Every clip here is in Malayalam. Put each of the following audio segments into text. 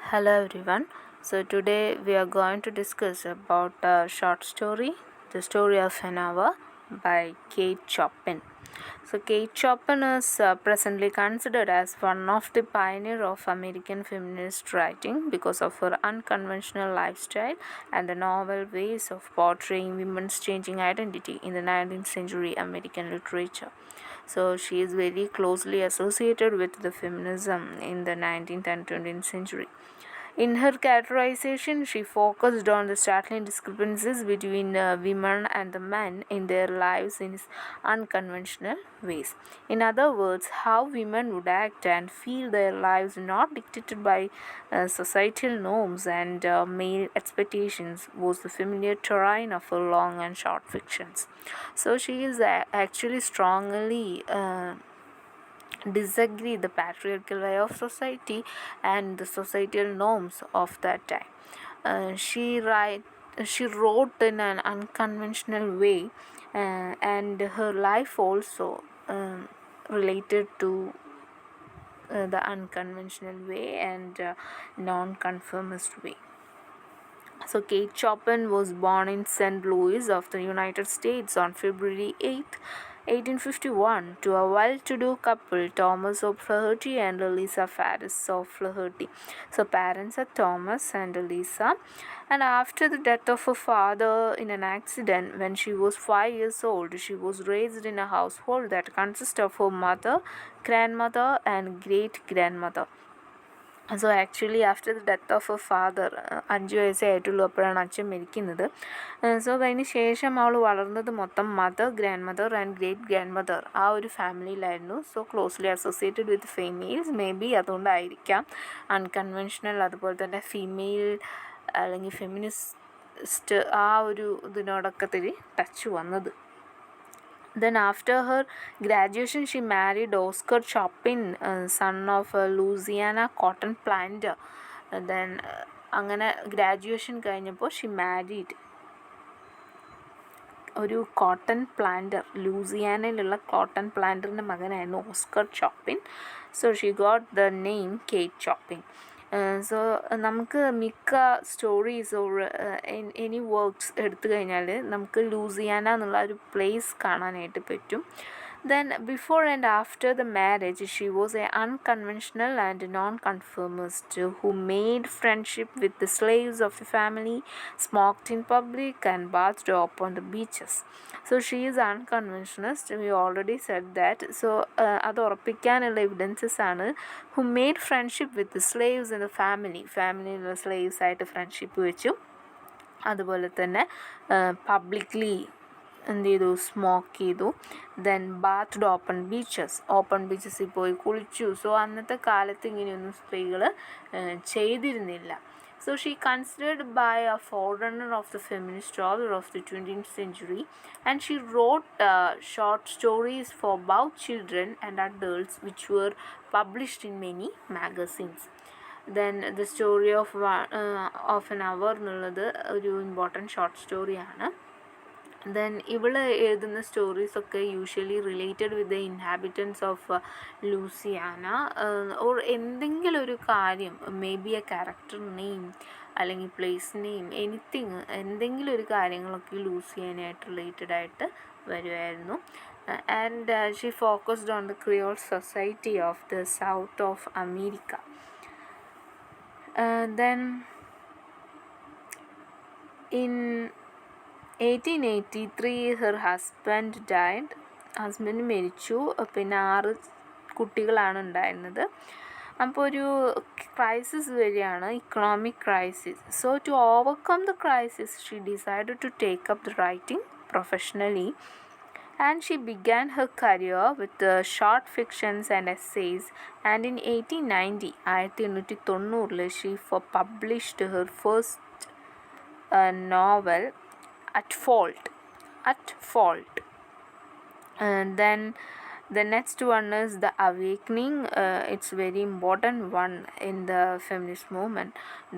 Hello everyone. So today we are going to discuss about a short story, The Story of an Hour by Kate Chopin. So Kate Chopin is presently considered as one of the pioneer of American feminist writing because of her unconventional lifestyle and the novel ways of portraying women's changing identity in the 19th century American literature. So she is very closely associated with the feminism in the 19th and 20th century. In her characterization, she focused on the startling discrepancies between women and the men in their lives in unconventional ways. In other words, how women would act and feel their lives not dictated by societal norms and male expectations was the familiar terrain of her long and short fictions. So she is actually strongly disagree the patriarchal way of society and the societal norms of that time. She wrote in an unconventional way, and her life also related to the unconventional way and non-conformist way. So Kate Chopin was born in St. Louis of the United States on February 8, 1851, to a well-to-do couple, Thomas O'Flaherty and Eliza Ferris O'Flaherty. So parents are Thomas and Eliza. And after the death of her father in an accident when she was 5 years old, she was raised in a household that consisted of her mother, grandmother, and great-grandmother. So actually after the death of A father 5 വയസ്സേ ആയിട്ടുള്ളൂ അപ്പോഴാണ് അച്ഛൻ മരിക്കുന്നത്. സോ അതിന് ശേഷം അവൾ വളർന്നത് മൊത്തം mother, grandmother and great grandmother ആ ഒരു ഫാമിലിയിലായിരുന്നു. So closely associated with females, maybe അതുകൊണ്ടായിരിക്കാം അൺകൺവെൻഷണൽ അതുപോലെ തന്നെ ഫീമെയിൽ അല്ലെങ്കിൽ ഫെമിനിസ്റ്റ് ആ ഒരു ഇതിനോടൊക്കെ ടച്ച് വന്നത്. Then after her graduation, she married Oscar Chopin, son of a Louisiana cotton planter. Then അങ്ങനെ ഗ്രാജുവേഷൻ കഴിഞ്ഞപ്പോൾ ഷി മാരീഡ് ഒരു കോട്ടൺ പ്ലാന്റർ, ലൂസിയാനയിലുള്ള കോട്ടൺ പ്ലാന്ററിൻ്റെ മകനായിരുന്നു Oscar Chopin. So she got the name Kate Chopin. So നമുക്ക് മിക്ക സ്റ്റോറീസ് ഓർ എനി വർക്ക്സ് എടുത്തു കഴിഞ്ഞാൽ നമുക്ക് ലൂസിയാന എന്നുള്ള ഒരു പ്ലേസ് കാണാനായിട്ട് പറ്റും. Then before and after the marriage, she was an unconventional and non-conformist who made friendship with the slaves of the family, smoked in public, and bathed upon the beaches. So she is unconventionalist. We already said that. So അത് ഉറപ്പിക്കാനുള്ള എവിഡൻസസ് ആണ്. Who made friendship with the slaves in the ഫാമിലിയിലുള്ള സ്ലേവ്സ് ആയിട്ട് ഫ്രണ്ട്ഷിപ്പ് വെച്ചു. അതുപോലെ തന്നെ പബ്ലിക്ലി എന്ത് ചെയ്തു, സ്മോക്ക് ചെയ്തു. ദെൻ ബാത്ത്ഡ് ഓപ്പൺ ബീച്ചസിൽ പോയി കുളിച്ചു. സോ അന്നത്തെ കാലത്ത് ഇങ്ങനെയൊന്നും സ്ത്രീകൾ ചെയ്തിരുന്നില്ല. So she considered by a forerunner of the feminist author of the 20th century, and she wrote short stories for both children and adults which were published in many magazines. Then the story of an hour എന്നുള്ളത് ഒരു ഇമ്പോർട്ടൻറ്റ് ഷോർട്ട് സ്റ്റോറിയാണ്. ദെൻ ഇവൾ എഴുതുന്ന സ്റ്റോറീസൊക്കെ usually related with the inhabitants of Louisiana or എന്തെങ്കിലും ഒരു കാര്യം, may be a character name അല്ലെങ്കിൽ പ്ലേസ് നെയിം, എനിത്തിങ്, എന്തെങ്കിലും ഒരു കാര്യങ്ങളൊക്കെ ലൂസിയാനയായിട്ട് റിലേറ്റഡ് ആയിട്ട് വരുമായിരുന്നു. And she focused on the Creole society of the south of America. Then in 1883 her husband died. Husband മരിച്ചു. പിന്നെ 6 കുട്ടികളാണ് ഉണ്ടായിരുന്നത്. അപ്പോൾ ഒരു ക്രൈസിസ് വരികയാണ്, economic crisis. So to overcome the crisis she decided to take up the writing professionally, and she began her career with short fictions and essays, and in 1890 she published her first novel, At Fault. And then the next one is The Awakening. It's very important one in the feminist movement.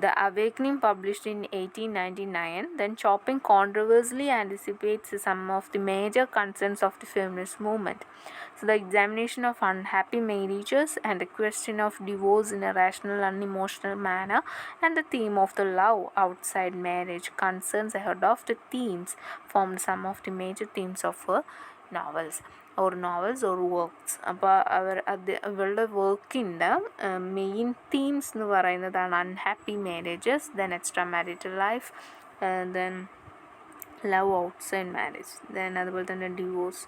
The Awakening, published in 1899. Then Chopin controversially anticipates some of the major concerns of the feminist movement. So the examination of unhappy marriages and the question of divorce in a rational and emotional manner and the theme of the love outside marriage concerns ahead of the themes formed some of the major themes of her novels or works. അപ്പോൾ ഇവളുടെ വർക്കിൻ്റെ മെയിൻ തീംസ് എന്ന് പറയുന്നതാണ് unhappy marriages, then extra marital life, then love outside marriage, then അതുപോലെ തന്നെ ഡിവോഴ്സ്,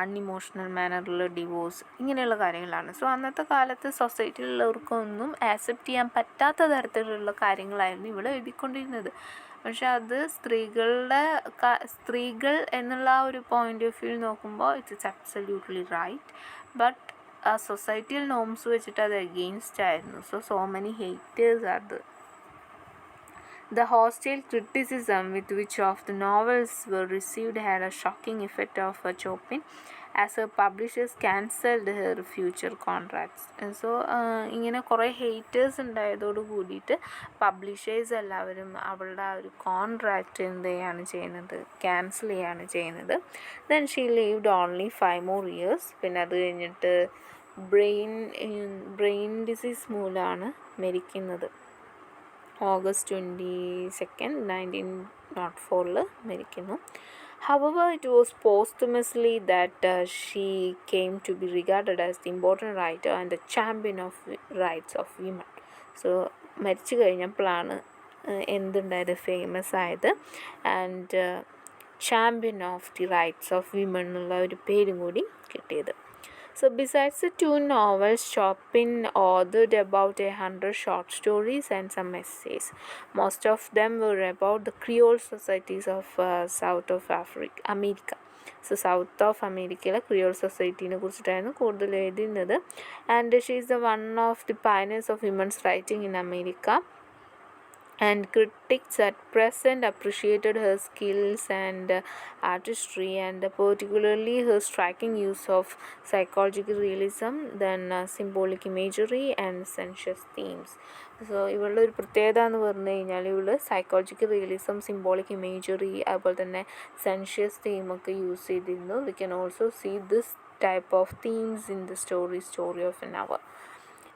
അൺഇമോഷണൽ മാനറിലുള്ള ഡിവോഴ്സ്, ഇങ്ങനെയുള്ള കാര്യങ്ങളാണ്. സോ അന്നത്തെ കാലത്ത് സൊസൈറ്റിയിലുള്ളവർക്കൊന്നും ആക്സെപ്റ്റ് ചെയ്യാൻ പറ്റാത്ത തരത്തിലുള്ള കാര്യങ്ങളായിരുന്നു ഇവിടെ എഴുതിക്കൊണ്ടിരുന്നത്. പക്ഷെ അത് സ്ത്രീകൾ എന്നുള്ള ആ ഒരു പോയിന്റ് ഓഫ് വ്യൂ നോക്കുമ്പോൾ ഇറ്റ്സ് അബ്സല്യൂട്ട്ലി റൈറ്റ്, ബട്ട് ആ സൊസൈറ്റിയൽ നോംസ് വെച്ചിട്ട് അത് അഗെയിൻസ്റ്റ് ആയിരുന്നു. So many haters are the The hostile criticism with which of the novels were received had a shocking effect of Chopin, as her publishers cancelled her future contracts. So ഇങ്ങനെ കുറേ ഹേറ്റേഴ്സ് ഉണ്ടായതോട് കൂടിയിട്ട് പബ്ലിഷേഴ്സ് എല്ലാവരും അവളുടെ ആ ഒരു കോൺട്രാക്റ്റ് എന്ത് ചെയ്യാണ് ചെയ്യുന്നത്, ക്യാൻസൽ ചെയ്യാണ് ചെയ്യുന്നത്. Then she lived only 5 more years. പിന്നെ അത് കഴിഞ്ഞിട്ട് ബ്രെയിൻ ഡിസീസ് മൂലമാണ് മരിക്കുന്നത്. August 22nd, 1904 മരിക്കുന്നു. However, it was posthumously that she came to be regarded as the important writer and the champion of rights of women. So മരിച്ചു കഴിഞ്ഞപ്പോഴാണ് എന്തുണ്ടായത്, ഫേമസ് ആയത്, and champion of the rights of women എന്നുള്ള ഒരു പേരും കൂടി കിട്ടിയത്. So besides the 2 novels, Chopin authored about 100 short stories and some essays. Most of them were about the Creole societies of South of America. So South of America Creole society-നെ കുറിച്ചിട്ടായിരുന്നു കൂടുതൽ എഴുതുന്നത്. And she is the one of the pioneers of women's writing in America. And critics at present appreciated her skills and artistry, and particularly her striking use of psychological realism, then symbolic imagery and sensuous themes. So ഇവളുടെ ഒരു പ്രത്യേകത എന്ന് പറഞ്ഞു കഴിഞ്ഞാൽ ഇവൾ സൈക്കോളജിക്കൽ റിയലിസം, സിംബോളിക് ഇമേജറി, അതുപോലെ തന്നെ സെൻഷ്യസ് തീമൊക്കെ യൂസ് ചെയ്തിരുന്നു. We can also see this type of themes in the story of an hour.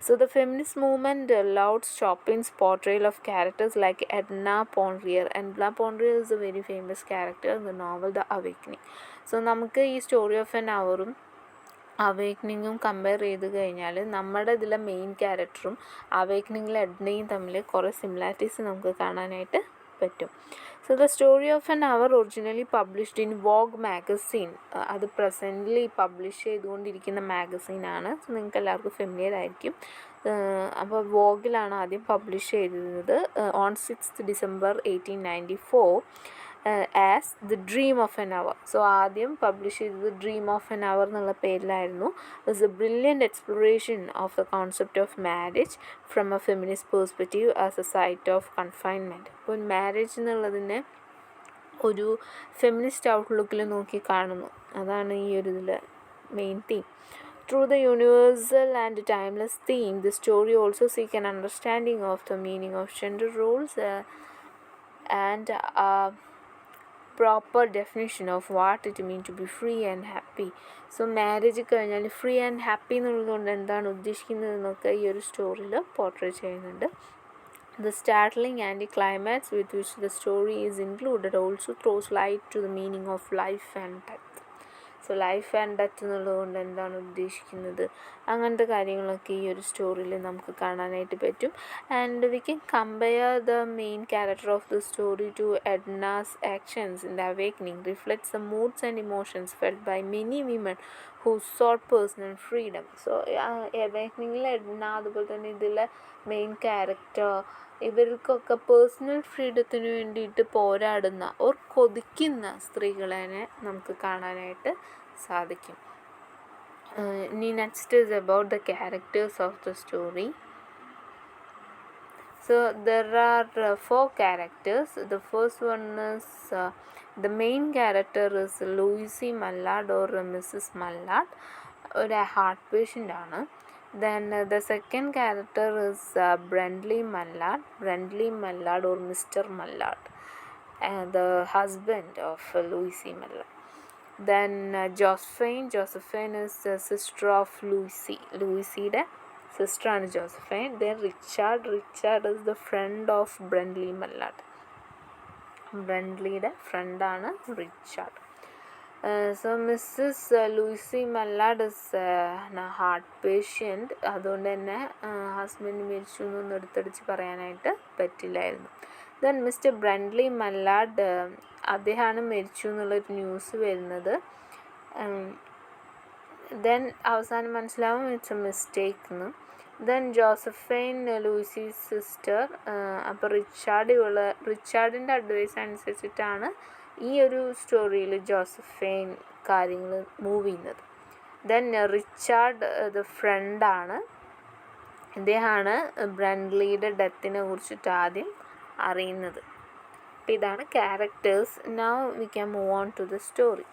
So the feminist movement allowed Chopin's portrayal of characters like Edna Pontryagin. Edna Pontryagin is a very famous character in the novel The Awakening. So നമുക്ക് ഈ സ്റ്റോറി ഓഫ് എൻ അവറും അവേക്കനിങ്ങും കമ്പയർ ചെയ്ത് കഴിഞ്ഞാൽ നമ്മുടെ ഇതിലെ മെയിൻ ക്യാരക്ടറും അവേക്കനിങ്ങിലെ എഡ്നയും തമ്മിൽ കുറേ സിമിലാരിറ്റീസ് നമുക്ക് കാണാനായിട്ട് പറ്റും. So the story of an hour originally published in Vogue magazine. അത് പ്രസൻ്റ്ലി പബ്ലിഷ് ചെയ്തുകൊണ്ടിരിക്കുന്ന മാഗസീനാണ്. സോ നിങ്ങൾക്ക് എല്ലാവർക്കും ഫെമിലിയർ ആയിരിക്കും. അപ്പോൾ വോഗിലാണ് ആദ്യം പബ്ലിഷ് ചെയ്തിരുന്നത് on 6th December 1894 as the dream of an hour. So ആദ്യം പബ്ലിഷ് ചെയ്തത് ഡ്രീം ഓഫ് എൻ അവർ എന്നുള്ള പേരിലായിരുന്നു. It's a brilliant exploration of the concept of marriage from a feminist perspective as a site of confinement. അപ്പോൾ മാരേജ് എന്നുള്ളതിനെ ഒരു ഫെമിനിസ്റ്റ് ഔട്ട്ലുക്കിൽ നോക്കി കാണുന്നു. അതാണ് ഈ ഒരു ഇതിൽ main theme. Through the universal and timeless theme, the story also seeks an understanding of the meaning of gender roles and proper definition of what it means to be free and happy. So marriage കഴിഞ്ഞാൽ ഫ്രീ ആൻഡ് ഹാപ്പി എന്നുള്ളതുകൊണ്ട് എന്താണ് ഉദ്ദേശിക്കുന്നതെന്നൊക്കെ ഈ ഒരു സ്റ്റോറിയിൽ പോർട്രേ ചെയ്യുന്നുണ്ട്. The startling anti-climax with which the story is included also throws light to the meaning of life and death. So life and death എന്നുള്ളതുകൊണ്ട് എന്താണ് ഉദ്ദേശിക്കുന്നത്, അങ്ങനത്തെ കാര്യങ്ങളൊക്കെ ഈ ഒരു സ്റ്റോറിയിൽ നമുക്ക് കാണാനായിട്ട് പറ്റും. And we can compare the main character of the story to Edna's actions in the awakening reflects the moods and emotions felt by many women who sought personal freedom. So അവേക്കനിങ്ങിൽ എഡ്ന, അതുപോലെ തന്നെ ഇതിലെ മെയിൻ ക്യാരക്ടർ, ഇവർക്കൊക്കെ പേഴ്സണൽ ഫ്രീഡത്തിന് വേണ്ടിയിട്ട് പോരാടുന്ന ഓർ കൊതിക്കുന്ന സ്ത്രീകളെ നമുക്ക് കാണാനായിട്ട് സാധിക്കും. ഇനി next is about the characters of the story. So there are 4 characters. The first one is the main character is Louise Mallard or Mrs. Mallard, ഒരു ഹാർട്ട് പേഷ്യൻ്റ് ആണ്. Then the second character is Brindley Mallard or Mr. Mallard, the husband of Louise Mallard. Then Josephine is the sister of ലൂയിസിയുടെ സിസ്റ്ററാണ് Josephine. Then Richard is the friend of ബ്രണ്ട്ലിയുടെ ഫ്രണ്ടാണ് Richard. So Mrs Louise Mallard is heart patient. അതുകൊണ്ട് തന്നെ ഹസ്ബൻഡ് മരിച്ചു എന്നൊന്നും എടുത്തടിച്ച് പറയാനായിട്ട് പറ്റില്ലായിരുന്നു. ദെൻ മിസ്റ്റർ ബ്രണ്ട്ലി മല്ലാഡ്, അദ്ദേഹമാണ് മരിച്ചു എന്നുള്ളൊരു ന്യൂസ് വരുന്നത്. ദെൻ അവസാനം മനസ്സിലാവും ഇറ്റ്സ് എ മിസ്റ്റേക്ക് എന്ന്. Then Josephine Louise sister. അപ്പോൾ റിച്ചാർഡിൻ്റെ അഡ്വൈസ് അനുസരിച്ചിട്ടാണ് ഈ ഒരു സ്റ്റോറിയിൽ ജോസഫൈൻ കാര്യങ്ങൾ മൂവ് ചെയ്യുന്നത്. ദെൻ റിച്ചാർഡ് ദ ഫ്രണ്ടാണ്. ഇദ്ദേഹമാണ് ബ്രണ്ട്ലിയുടെ ഡെത്തിനെ കുറിച്ചിട്ട് ആദ്യം അറിയുന്നത്. അപ്പോൾ ഇതാണ് characters. Now we can move on to the story.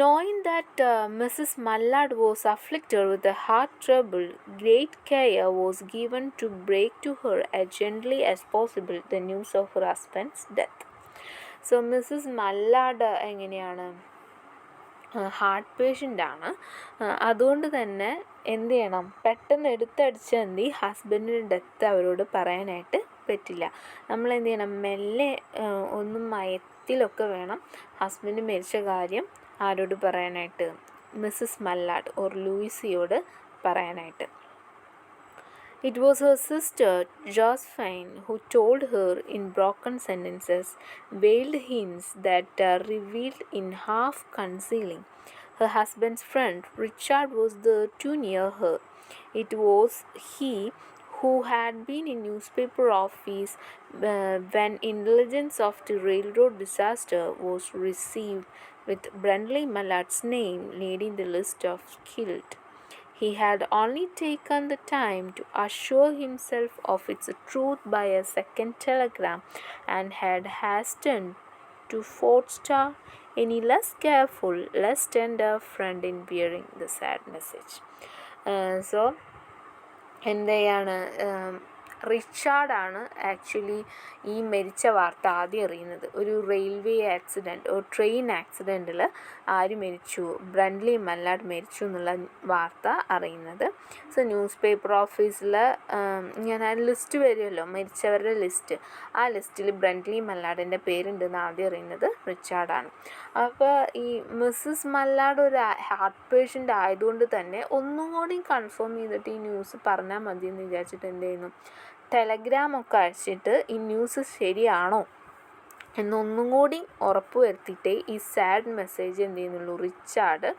Knowing that Mrs. Mallard was afflicted with a heart trouble, great care was given to break to her as gently as possible the news of her husband's death. So Mrs. Mallard എങ്ങനെയാണ്, ഹാർട്ട് പേഷ്യൻ്റാണ്. അതുകൊണ്ട് തന്നെ എന്ത് ചെയ്യണം, പെട്ടെന്ന് എടുത്തടിച്ച് ഹസ്ബൻഡിൻ്റെ ഡെത്ത് അവരോട് പറയാനായിട്ട് പറ്റില്ല. നമ്മൾ എന്ത് ചെയ്യണം, മെല്ലെ ഒന്നും മയത്തിലൊക്കെ വേണം ഹസ്ബൻഡ് മരിച്ച കാര്യം ആരോട് പറയാനായിട്ട്, മിസ്സസ് മല്ലാഡ് ഓർ ലൂയിസിയോട് പറയാനായിട്ട്. It was her sister Josephine who told her in broken sentences, veiled hints that revealed in half concealing. Her husband's friend Richard was there too near her. It was he who had been in newspaper office when intelligence of the railroad disaster was received, with Brindley Mallard's name leading the list of killed. He had only taken the time to assure himself of its truth by a second telegram, and had hastened to forestall any less careful, less tender friend in bearing the sad message. So എന്ത് ചെയ്യാണ്, റിച്ചാർഡാണ് ആക്ച്വലി ഈ മരിച്ച വാർത്ത ആദ്യം അറിയുന്നത്. ഒരു റെയിൽവേ ആക്സിഡൻറ്റ്, ഒരു ട്രെയിൻ ആക്സിഡൻറ്റിൽ ആര് മരിച്ചു, ബ്രണ്ട്ലി മല്ലാഡ് മരിച്ചു എന്നുള്ള വാർത്ത അറിയുന്നത്. സോ ന്യൂസ് പേപ്പർ ഓഫീസിൽ ഇങ്ങനെ ലിസ്റ്റ് വരുമല്ലോ, മരിച്ചവരുടെ ലിസ്റ്റ്, ആ ലിസ്റ്റിൽ ബ്രണ്ട്ലി മല്ലാഡിൻ്റെ പേരുണ്ടെന്ന് ആദ്യം അറിയുന്നത് റിച്ചാർഡാണ്. അപ്പോൾ ഈ മിസ്സസ് മല്ലാഡ് ഒരു ഹാർട്ട് പേഷ്യൻ്റ് ആയതുകൊണ്ട് തന്നെ ഒന്നും കൂടി കൺഫേം ചെയ്തിട്ട് ഈ ന്യൂസ് പറഞ്ഞാൽ മതി എന്ന് വിചാരിച്ചിട്ട് എന്ത് ചെയ്യുന്നു, ടെലഗ്രാമൊക്കെ അയച്ചിട്ട് ഈ ന്യൂസ് ശരിയാണോ എന്നൊന്നും കൂടി ഉറപ്പ് വരുത്തിയിട്ടേ ഈ സാഡ് മെസ്സേജ് എന്ത് ചെയ്യുന്നുള്ളൂ, റിച്ചാർഡ്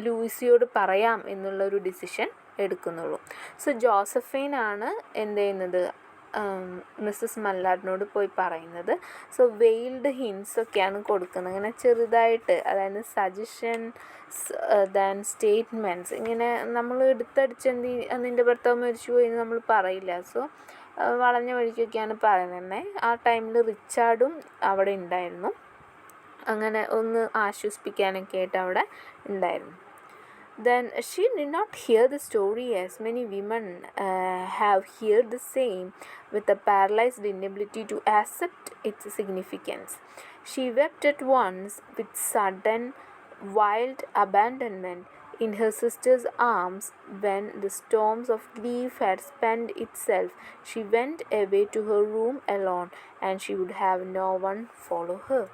ലൂയിസിയോട് പറയാം എന്നുള്ളൊരു ഡിസിഷൻ എടുക്കുന്നുള്ളൂ. സോ ജോസഫൈനാണ് എന്ത് ചെയ്യുന്നത്, മിസ്സസ് മല്ലാഡിനോട് പോയി പറയുന്നത്. സോ വെയിൽഡ് ഹിൻസ് ഒക്കെയാണ് കൊടുക്കുന്നത്, ഇങ്ങനെ ചെറുതായിട്ട്, അതായത് സജഷൻസ് ദാൻ സ്റ്റേറ്റ്മെൻറ്റ്സ്. ഇങ്ങനെ നമ്മൾ എടുത്തടിച്ച് നിൻ്റെ ഭർത്താവ് മരിച്ചു പോയി എന്ന് നമ്മൾ പറയില്ല. സോ വളഞ്ഞ വഴിക്കൊക്കെയാണ് പറയുന്നത്. ആ ടൈമിൽ റിച്ചാർഡും അവിടെ ഉണ്ടായിരുന്നു, അങ്ങനെ ഒന്ന് ആശ്വസിപ്പിക്കാനൊക്കെ ആയിട്ട് അവിടെ ഉണ്ടായിരുന്നു. Then she did not hear the story as many women have heard the same, with a paralyzed inability to accept its significance. She wept at once with sudden, wild abandonment in her sister's arms. When the storms of grief had spent itself, she went away to her room alone, and she would have no one follow her.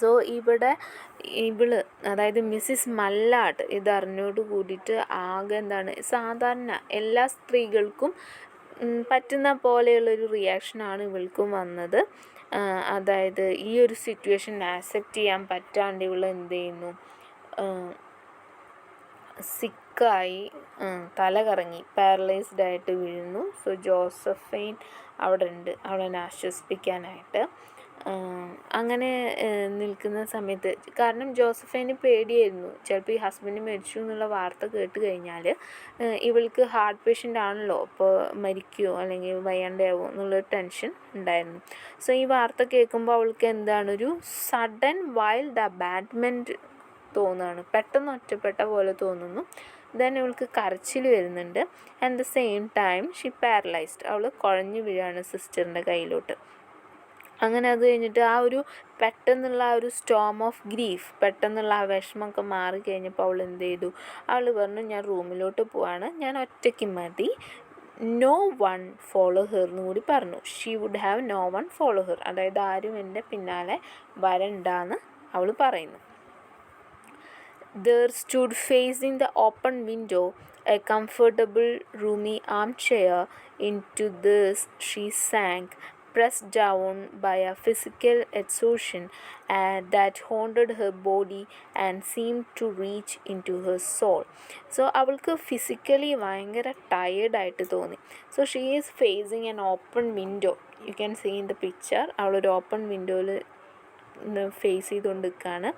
So ഇവള് അതായത് മിസ്സിസ് മല്ലാഡ് ഇതറിഞ്ഞോട് കൂടിയിട്ട് ആകെ എന്താണ്, സാധാരണ എല്ലാ സ്ത്രീകൾക്കും പറ്റുന്ന പോലെയുള്ളൊരു റിയാക്ഷനാണ് ഇവൾക്കും വന്നത്. അതായത് ഈ ഒരു സിറ്റുവേഷൻ ആക്സെപ്റ്റ് ചെയ്യാൻ പറ്റാണ്ട് ഇവൾ എന്ത് ചെയ്യുന്നു, സിക്കായി തല കറങ്ങി പാരലൈസ്ഡ് ആയിട്ട് വീഴുന്നു. സോ ജോസഫൈൻ അവിടെ ഉണ്ട്, അവളെ ആശ്വസിപ്പിക്കാനായിട്ട്. അങ്ങനെ നിൽക്കുന്ന സമയത്ത്, കാരണം ജോസഫൈന് പേടിയായിരുന്നു, ചിലപ്പോൾ ഈ ഹസ്ബൻഡ് മരിച്ചു എന്നുള്ള വാർത്ത കേട്ട് കഴിഞ്ഞാൽ ഇവൾക്ക് ഹാർട്ട് പേഷ്യൻ്റ് ആണല്ലോ, അപ്പോൾ മരിക്കുമോ അല്ലെങ്കിൽ വയ്യാണ്ടാവോ എന്നുള്ളൊരു ടെൻഷൻ ഉണ്ടായിരുന്നു. സോ ഈ വാർത്ത കേൾക്കുമ്പോൾ അവൾക്ക് എന്താണ്, ഒരു സഡൻ വൈൽഡ് അബാൻഡ്മെൻറ്റ് തോന്നുകയാണ്, പെട്ടെന്ന് ഒറ്റപ്പെട്ട പോലെ തോന്നുന്നു. ദെൻ ഇവൾക്ക് കരച്ചിൽ വരുന്നുണ്ട്. At the same time she paralysed, അവൾ കുഴഞ്ഞു വീഴാണ് സിസ്റ്ററിൻ്റെ കയ്യിലോട്ട്. അങ്ങനെ അത് കഴിഞ്ഞിട്ട് ആ ഒരു പെട്ടെന്നുള്ള ആ ഒരു സ്റ്റോം ഓഫ് ഗ്രീഫ്, പെട്ടെന്നുള്ള ആ വിഷമമൊക്കെ മാറിക്കഴിഞ്ഞപ്പോൾ അവൾ എന്ത് ചെയ്തു, അവൾ പറഞ്ഞു ഞാൻ റൂമിലോട്ട് പോവാണ്, ഞാൻ ഒറ്റയ്ക്ക് മതി, നോ വൺ ഫോളോ ഹെർ എന്ന് കൂടി പറഞ്ഞു. She would have no one follow her, അതായത് ആരും എൻ്റെ പിന്നാലെ വരണ്ടാന്ന് അവൾ പറയുന്നു. There stood facing the open window a comfortable roomy armchair. Into this she sank, pressed down by a physical exhaustion that haunted her body and seemed to reach into her soul. So അവൾക്ക് ഫിസിക്കലി ഭയങ്കര ടയേർഡായിട്ട് തോന്നി. So she is facing an open window. You can see in the picture, അവളൊരു ഓപ്പൺ വിൻഡോയിൽ ഫേസ് ചെയ്തുകൊണ്ട് നിൽക്കുകയാണ്.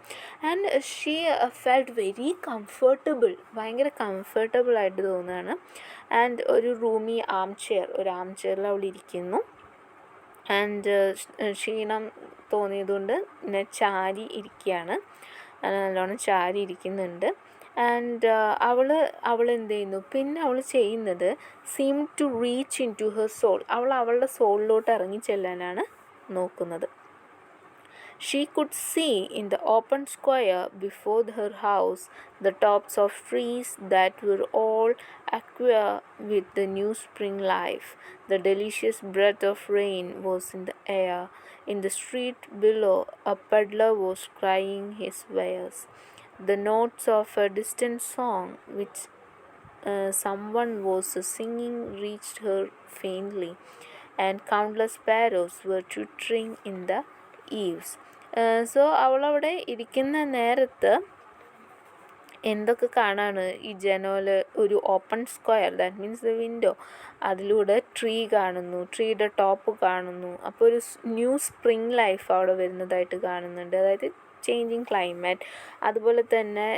And she felt very comfortable, ഭയങ്കര കംഫർട്ടബിളായിട്ട് തോന്നുകയാണ്. ആൻഡ് ഒരു റൂമി ആം ചെയർ, ഒരു ആം ചെയറിൽ അവൾ ഇരിക്കുന്നു. ആൻഡ് ക്ഷീണം തോന്നിയതുകൊണ്ട് പിന്നെ ചാരി ഇരിക്കുകയാണ്, നല്ലോണം ചാരി ഇരിക്കുന്നുണ്ട്. ആൻഡ് അവൾ എന്ത് ചെയ്യുന്നു, പിന്നെ അവൾ ചെയ്യുന്നത് seem to reach in to her soul, അവളുടെ സോളിലോട്ട് ഇറങ്ങി ചെല്ലാനാണ് നോക്കുന്നത്. She could see in the open square before her house the tops of trees that were all aqua with the new spring life. The delicious breath of rain was in the air. In the street below, a peddler was crying his wares. The notes of a distant song which someone was singing reached her faintly, and countless sparrows were twittering in the eaves. So അവളവിടെ ഇരിക്കുന്ന നേരത്ത് എന്തൊക്കെ കാണാണ്, ഈ ജനല് ഒരു open square, that means the window, അതിലൂടെ ട്രീ കാണുന്നു, ട്രീയുടെ ടോപ്പ് കാണുന്നു. അപ്പോൾ ഒരു ന്യൂ സ്പ്രിങ് ലൈഫ് അവിടെ വരുന്നതായിട്ട് കാണുന്നുണ്ട്, അതായത് ചേഞ്ചിങ് ക്ലൈമറ്റ്. അതുപോലെ തന്നെ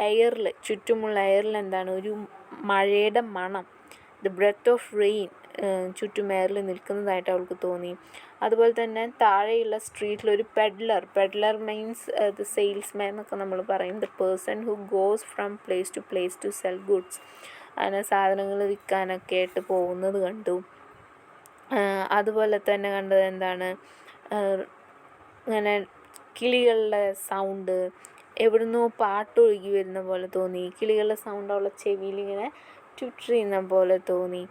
എയറിൽ, ചുറ്റുമുള്ള എയറിൽ എന്താണ്, ഒരു മഴയുടെ മണം, ദ ബ്രെത്ത് ഓഫ് റെയിൻ ചുറ്റും എയറിൽ നിൽക്കുന്നതായിട്ട് അവൾക്ക് തോന്നി. അതുപോലെ തന്നെ താഴെയുള്ള സ്ട്രീറ്റിൽ ഒരു പെഡ്ലർ മീൻസ് ദ സെയിൽസ്മാൻ എന്നൊക്കെ നമ്മൾ പറയും, the person who goes from place to sell goods, അങ്ങനെ സാധനങ്ങൾ വിൽക്കാനൊക്കെ ആയിട്ട് പോകുന്നത് കണ്ടു. അതുപോലെ തന്നെ കണ്ടത് എന്താണ്, ഇങ്ങനെ കിളികളുടെ സൗണ്ട്, എവിടുന്നോ പാട്ടൊഴുകി വരുന്ന പോലെ തോന്നി, കിളികളുടെ സൗണ്ട് അവളുടെ ചെവിയിലിങ്ങനെ ട്വിറ്റർ ചെയ്യുന്ന പോലെ തോന്നി.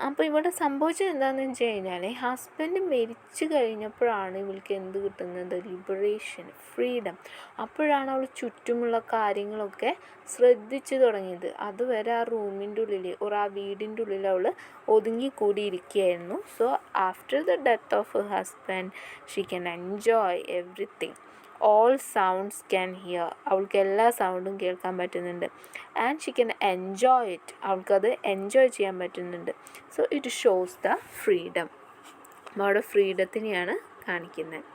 അപ്പോൾ ഇവിടെ സംഭവിച്ചത് എന്താണെന്ന് വെച്ച് കഴിഞ്ഞാൽ, ഹസ്ബൻഡ് മരിച്ചു കഴിഞ്ഞപ്പോഴാണ് ഇവൾക്ക് എന്ത് കിട്ടുന്നത്, ലിബറേഷൻ, ഫ്രീഡം. അപ്പോഴാണ് അവൾ ചുറ്റുമുള്ള കാര്യങ്ങളൊക്കെ ശ്രദ്ധിച്ചു തുടങ്ങിയത്. അതുവരെ ആ റൂമിൻ്റെ ഉള്ളിൽ ആ വീടിൻ്റെ ഉള്ളിൽ അവൾ ഒതുങ്ങിക്കൂടിയിരിക്കുകയായിരുന്നു. So after the death of her husband she can enjoy everything, all sounds can hear, അവൾക്ക് എല്ലാ സൗണ്ടും കേൾക്കാൻ പറ്റുന്നുണ്ട്. And she can enjoy it, അവൾക്കത് എൻജോയ് ചെയ്യാൻ പറ്റുന്നുണ്ട്. So it shows the freedom, അവിടെ ഫ്രീഡത്തിനെയാണ് കാണിക്കുന്നത്.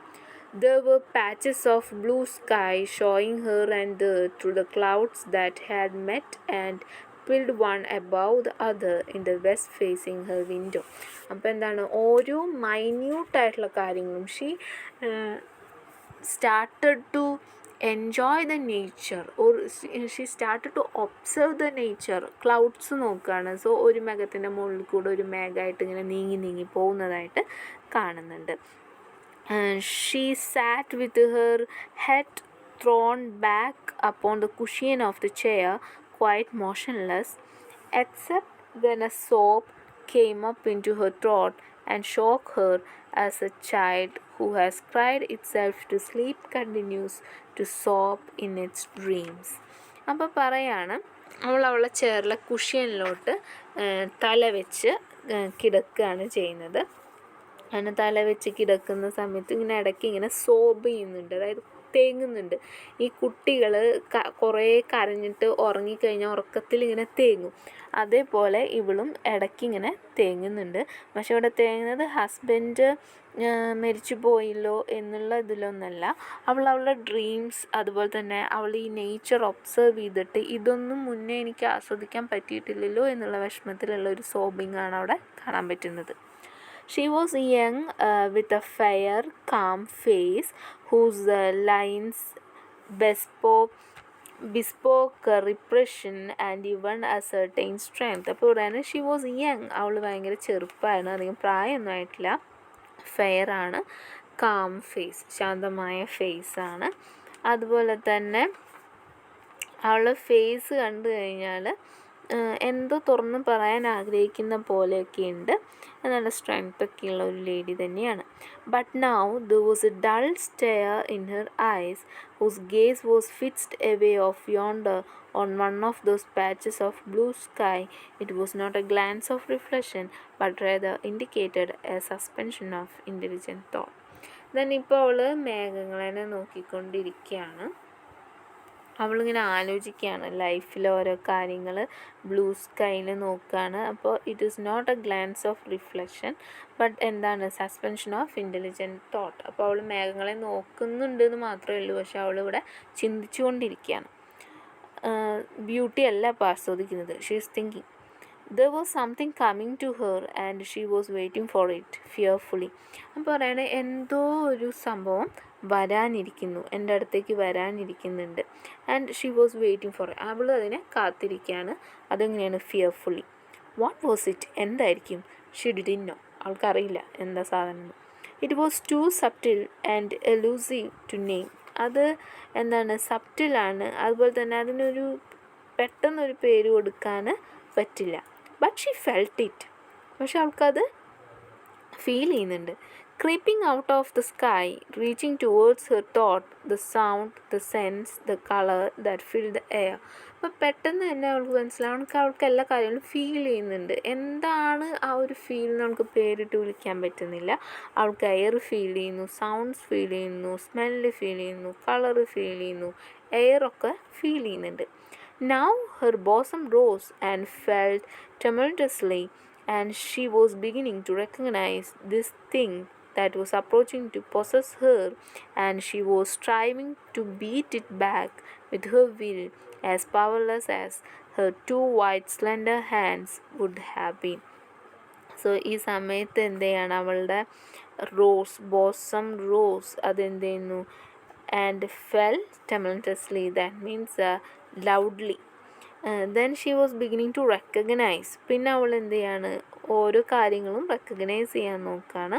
There were patches of blue sky showing her and there through the clouds that had met and piled one above the other in the west facing her window. അപ്പോൾ എന്താണ്, ഓരോ മൈന്യൂട്ടായിട്ടുള്ള കാര്യങ്ങളും she started to enjoy the nature, or she started to observe the nature. Clouds നോക്കുകയാണ്. സോ ഒരു മേഘത്തിൻ്റെ മുകളിൽ കൂടെ ഒരു മേഘമായിട്ട് ഇങ്ങനെ നീങ്ങി പോകുന്നതായിട്ട് കാണുന്നുണ്ട്. She sat with her head thrown back upon the cushion of the chair, quite motionless, except when a sob came up into her throat and shook her as a child who has cried itself to sleep continues to sob in its dreams. അപ്പോൾ പറയാണ്, അവളുടെ ചെയറിലെ കുഷ്യനിലോട്ട് തല വെച്ച് കിടക്കുകയാണ് ചെയ്യുന്നത്. അങ്ങനെ തല വെച്ച് കിടക്കുന്ന സമയത്ത് ഇങ്ങനെ ഇടയ്ക്ക് ഇങ്ങനെ സോബ് ചെയ്യുന്നുണ്ട്, അതായത് തേങ്ങുന്നുണ്ട്. ഈ കുട്ടികൾ കുറേ കരഞ്ഞിട്ട് ഉറങ്ങിക്കഴിഞ്ഞാൽ ഉറക്കത്തിൽ ഇങ്ങനെ തേങ്ങും, അതേപോലെ ഇവളും ഇടയ്ക്ക് ഇങ്ങനെ തേങ്ങുന്നുണ്ട്. പക്ഷെ ഇവിടെ തേങ്ങുന്നത് ഹസ്ബൻഡ് മരിച്ചു പോയില്ലോ എന്നുള്ള ഇതിലൊന്നല്ല, അവളുടെ ഡ്രീംസ്, അതുപോലെ തന്നെ അവൾ ഈ നേച്ചർ ഒബ്സർവ് ചെയ്തിട്ട് ഇതൊന്നും മുന്നേ എനിക്ക് ആസ്വദിക്കാൻ പറ്റിയിട്ടില്ലല്ലോ എന്നുള്ള വിഷമത്തിലുള്ള ഒരു സോബിങ് ആണ് അവിടെ കാണാൻ പറ്റുന്നത്. She was young, with a fair, calm face, whose lines bespoke repression and even a certain strength. അപ്പോൾ ഇവിടെയാണ് ഷി വാസ് യങ്, അവൾ ഭയങ്കര ചെറുപ്പമാണ്, അധികം പ്രായമൊന്നും ആയിട്ടില്ല, ഫെയർ ആണ്, കാം ഫേസ്, ശാന്തമായ ഫേസാണ്. അതുപോലെ തന്നെ അവളുടെ ഫേസ് കണ്ടു കഴിഞ്ഞാൽ എന്തോ തുറന്ന് പറയാൻ ആഗ്രഹിക്കുന്ന പോലെയൊക്കെ ഉണ്ട്. നല്ല സ്ട്രെങ്ത്തൊക്കെ ഉള്ള ഒരു ലേഡി തന്നെയാണ്. But now there was A dull stair in her ice whose gaze was fixed away off yonder on one of those patches of blue sky. It was not a glance of reflection, but rather indicated a suspension of intelligent thought. Then ഇപ്പോൾ അവൾ മേഘങ്ങളെ നോക്കിക്കൊണ്ടിരിക്കുകയാണ്. അവളിങ്ങനെ ആലോചിക്കുകയാണ്, ലൈഫിലെ ഓരോ കാര്യങ്ങൾ ബ്ലൂ സ്കൈയിൽ നോക്കുകയാണ്. അപ്പോൾ it is not a glance of reflection, but എന്താണ്, സസ്പെൻഷൻ ഓഫ് ഇൻ്റലിജൻറ്റ് തോട്ട്. അപ്പോൾ അവൾ മേഘങ്ങളെ നോക്കുന്നുണ്ട് എന്ന് മാത്രമേ ഉള്ളൂ, പക്ഷെ അവളിവിടെ ചിന്തിച്ചു കൊണ്ടിരിക്കുകയാണ്. ബ്യൂട്ടി അല്ല അപ്പോൾ ആസ്വദിക്കുന്നത്. She is thinking. There was something coming to her and she was waiting for it fearfully. അപ്പോൾ പറയണേ എന്തോ ഒരു സംഭവം വരാനിരിക്കുന്നു, എൻ്റെ അടുത്തേക്ക് വരാനിരിക്കുന്നുണ്ട്. And she was waiting for it. അവൾ അതിനെ കാത്തിരിക്കുകയാണ്. അതെങ്ങനെയാണ്? ഫിയർഫുള്ളി. What was it? എന്തായിരിക്കും? She didn't know. അവൾക്കറിയില്ല എന്താ സാധനം. It was too subtle and elusive to name. അത് എന്താണ്, സബ്റ്റിലാണ്, അതുപോലെ തന്നെ അതിനൊരു പെട്ടെന്നൊരു പേര് കൊടുക്കാൻ പറ്റില്ല. But she felt it. പക്ഷെ അവൾക്കത് ഫീൽ ചെയ്യുന്നുണ്ട്. Creeping out of the sky, reaching towards her thought, the sound, the sense, the colour that fill the air. അപ്പോൾ പെട്ടെന്ന് തന്നെ അവൾക്ക് മനസ്സിലാവും, അവൾക്ക് എല്ലാ കാര്യങ്ങളും ഫീൽ ചെയ്യുന്നുണ്ട്. എന്താണ് ആ ഒരു ഫീൽ നമുക്ക് പേരിട്ട് വിളിക്കാൻ പറ്റുന്നില്ല. അവൾക്ക് എയർ ഫീൽ ചെയ്യുന്നു, സൗണ്ട്സ് ഫീൽ ചെയ്യുന്നു, സ്മെല്ല് ഫീൽ ചെയ്യുന്നു, കളറ് ഫീൽ ചെയ്യുന്നു, എയറൊക്കെ ഫീൽ ചെയ്യുന്നുണ്ട്. Now her bosom rose and fell tumultuously, and she was beginning to recognize this thing that was approaching to possess her, and she was striving to beat it back with her will, as powerless as her two white slender hands would have been. So ഈ സമയത്ത് എന്ത് ചെയ്യാണ്, അവളുടെ ബോസം റോസ് അതെന്ത് ചെയ്യുന്നു, and fell tumultuously, that means loudly. Then she was beginning to recognize. പിന്നെ അവൾ എന്ത് ചെയ്യാണ്, ഓരോ കാര്യങ്ങളും റെക്കഗ്നൈസ് ചെയ്യാൻ നോക്കുകയാണ്.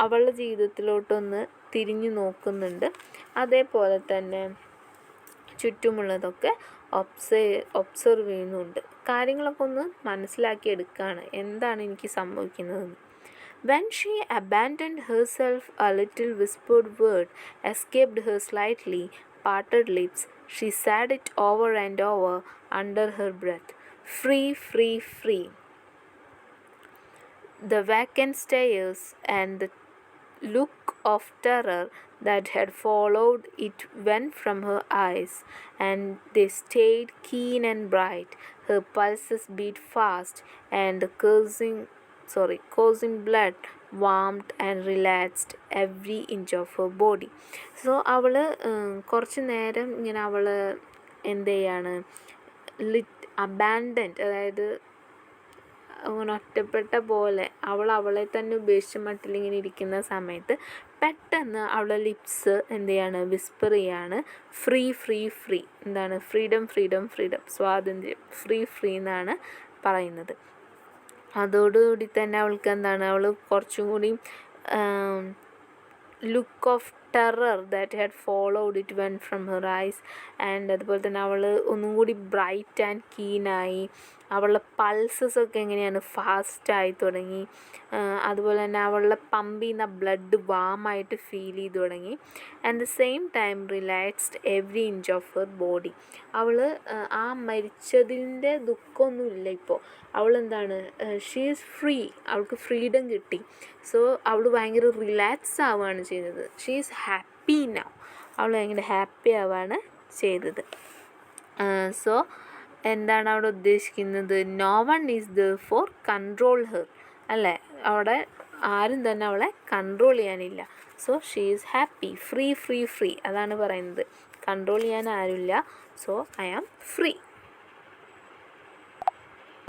അവളുടെ ജീവിതത്തിലോട്ടൊന്ന് തിരിഞ്ഞു നോക്കുന്നുണ്ട്. അതേപോലെ തന്നെ ചുറ്റുമുള്ളതൊക്കെ ഒബ്സർവ് ചെയ്യുന്നുണ്ട്. കാര്യങ്ങളൊക്കെ ഒന്ന് മനസ്സിലാക്കിയെടുക്കുകയാണ്, എന്താണ് എനിക്ക് സംഭവിക്കുന്നതെന്ന്. When she abandoned herself, a little whispered word escaped her slightly parted lips. She said it over and over under her breath. Free, free, free. The vacant stares and the look of terror that had followed it went from her eyes, and they stayed keen and bright. Her pulses beat fast, and the coursing blood warmed and relaxed every inch of her body. So അവൾ കുറച്ച് നേരം ഇങ്ങനെ അവൾ എന്ത് ചെയ്യാണ്, അബാൻഡൻഡ്, അതായത് അങ്ങനെ ഒറ്റപ്പെട്ട പോലെ അവളെ തന്നെ ഉപേക്ഷിച്ച മട്ടിലിങ്ങനെ ഇരിക്കുന്ന സമയത്ത് പെട്ടെന്ന് അവളുടെ ലിപ്സ് എന്ത് ചെയ്യാണ്, വിസ്പർ ചെയ്യാണ്, ഫ്രീ ഫ്രീ ഫ്രീ. എന്താണ്? ഫ്രീഡം ഫ്രീഡം ഫ്രീഡം, സ്വാതന്ത്ര്യം, ഫ്രീ ഫ്രീ എന്നാണ് പറയുന്നത്. അതോടുകൂടി തന്നെ അവൾക്ക് എന്താണ്, അവൾ കുറച്ചും കൂടി look of terror that had followed it when from her ice. And അതുപോലെ തന്നെ അവൾ ഒന്നും കൂടി ബ്രൈറ്റ് ആൻഡ് കീനായി. അവളുടെ പൾസസൊക്കെ എങ്ങനെയാണ്, ഫാസ്റ്റായി തുടങ്ങി. അതുപോലെ തന്നെ അവളുടെ പമ്പ് ചെയ്യുന്ന ബ്ലഡ് വാമായിട്ട് ഫീൽ ചെയ്ത് തുടങ്ങി. And the same time relaxed every inch of her body. അവൾ ആ മരിച്ചതിൻ്റെ ദുഃഖമൊന്നുമില്ല ഇപ്പോൾ. അവളെന്താണ്, ഷീ ഈസ് ഫ്രീ, അവൾക്ക് ഫ്രീഡം കിട്ടി. സോ അവൾ ഭയങ്കര റിലാക്സ് ആവുകയാണ് ചെയ്തത്. She is happy now. അവൾ ഭയങ്കര ഹാപ്പി ആവുകയാണ് ചെയ്തത്. സോ എന്താണ് അവിടെ ഉദ്ദേശിക്കുന്നത്, no one is there for control her, അല്ലേ? അവിടെ ആരും തന്നെ അവളെ കൺട്രോൾ ചെയ്യാനില്ല. So she is happy, free free free, അതാണ് പറയുന്നത്. കൺട്രോൾ ചെയ്യാൻ ആരുമില്ല. So I am free.